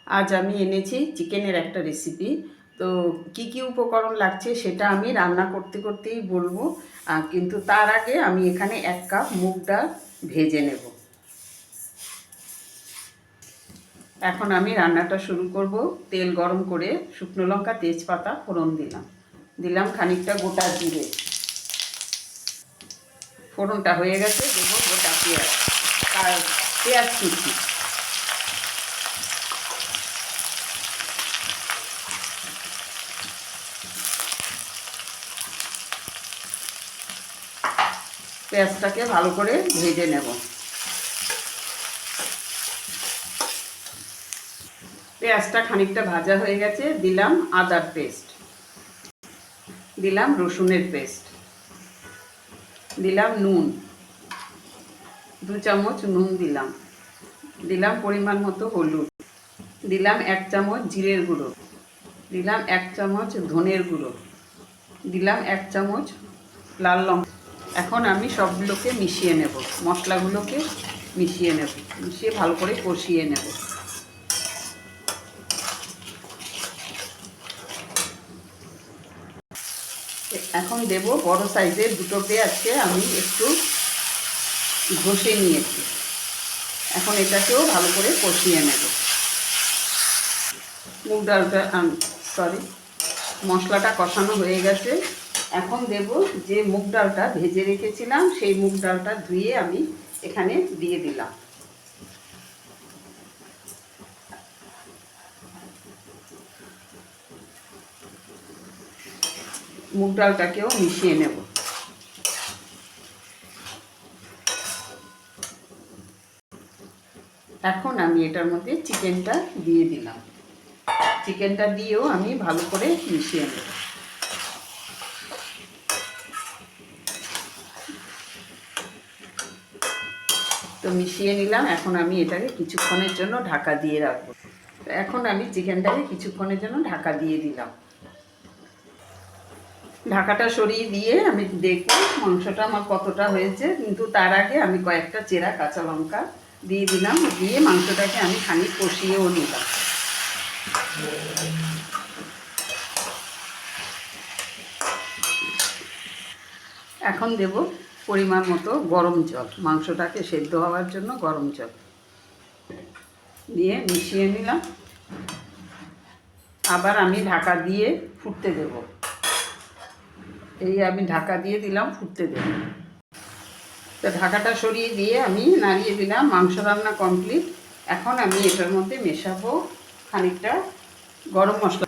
আজ আমি এনেছি চিকেনের একটা রেসিপি। তো কি কি উপকরণ লাগছে সেটা আমি রান্না করতে করতেই বলবো, কিন্তু তার আগে আমি এখানে 1 কাপ মুগ ডাল ভেজে নেব। এখন আমি রান্নাটা শুরু করব। তেল গরম করে শুকনো লঙ্কা, তেজপাতা ফোড়ন দিলাম খানিকটা গোটা জিরে। ফোড়নটা হয়ে গেছে, দেবো গোটা পেঁয়াজ আর পেঁয়াজ কুচি। পেঁয়াজটাকে ভালো করে ভেজে নেব। পেঁয়াজটা খানিকটা ভাজা হয়ে গেছে, দিলাম আদার পেস্ট, দিলাম রসুনের পেস্ট, দিলাম নুন, 2 চামচ নুন দিলাম পরিমাণ মতো হলুদ, দিলাম 1 চামচ জিরের গুঁড়ো, দিলাম 1 চামচ ধনের গুঁড়ো, দিলাম 1 চামচ লাল লঙ্কা। এখন আমি সবগুলোকে মিশিয়ে নেব, মশলাগুলোকে মিশিয়ে ভালো করে কষিয়ে নেব। এখন দেব বড় সাইজের 2টো পেঁয়াজকে আমি একটু ঘষে নিয়েছি। এখন এটাকেও ভালো করে কষিয়ে নেব। মুগ ডালটা মশলাটা কষানো হয়ে গেছে। এখন দেব যে মুগ ডালটা ভেজে রেখেছিলাম, সেই মুগ ডালটা ধুয়ে আমি এখানে দিয়ে দিলাম। মুগ ডালটাকেও মিশিয়ে নেব। এখন আমি এটার মধ্যে চিকেনটা দিয়ে দিলাম। চিকেনটা দিয়েও আমি ভালো করে মিশিয়ে নেব। তো মিশিয়ে নিলাম। এখন আমি এটাকে কিছুক্ষণের জন্য ঢাকা দিয়ে রাখবো। এখন আমি চিকেনটাকে কিছুক্ষণের জন্য ঢাকা দিয়ে দিলাম। ঢাকাটা সরিয়ে দিয়ে আমি দেখব মাংসটা আমার কতটা হয়েছে, কিন্তু তার আগে আমি কয়েকটা চেরা কাঁচা লঙ্কা দিয়ে দিলাম। দিয়ে মাংসটাকে আমি খানিক কষিয়েও নিলাম। এখন দেব পরিমাণ মতো গরম জল, মাংসটাকে সেদ্ধ হওয়ার জন্য গরম জল দিয়ে মিশিয়ে নিলাম। আবার আমি ঢাকা দিয়ে ফুটতে দেব। এই আমি ঢাকা দিয়ে দিলাম, ফুটতে দেব। তো ঢাকাটা সরিয়ে দিয়ে আমি নাড়িয়ে দিলাম। মাংস রান্না কমপ্লিট। এখন আমি এটার মধ্যে মেশাবো খানিকটা গরম মশলা,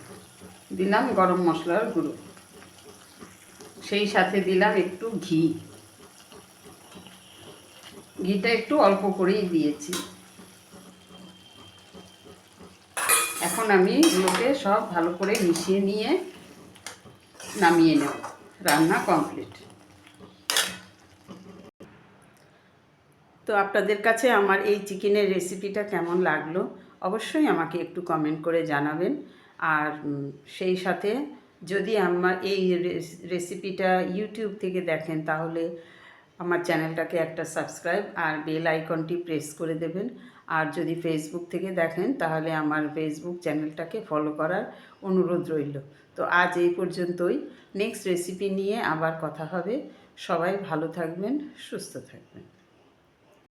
দিলাম গরম মশলার গুঁড়ো, সেই সাথে দিলাম একটু ঘিটা একটু অল্প করেই দিয়েছি। এখন আমি এগুলোকে সব ভালো করে মিশিয়ে নিয়ে নামিয়ে নেব। রান্না কমপ্লিট। তো আপনাদের কাছে আমার এই চিকেনের রেসিপিটা কেমন লাগলো অবশ্যই আমাকে একটু কমেন্ট করে জানাবেন। আর সেই সাথে যদি আমার এই রেসিপিটা ইউটিউব থেকে দেখেন তাহলে আমার চ্যানেলটাকে একটা সাবস্ক্রাইব আর বেল আইকনটি প্রেস করে দেবেন। আর যদি ফেসবুক থেকে দেখেন তাহলে আমার ফেসবুক চ্যানেলটাকে ফলো করার অনুরোধ রইল। তো আজ এই পর্যন্তই। নেক্সট রেসিপি নিয়ে আবার কথা হবে। সবাই ভালো থাকবেন, সুস্থ থাকবেন।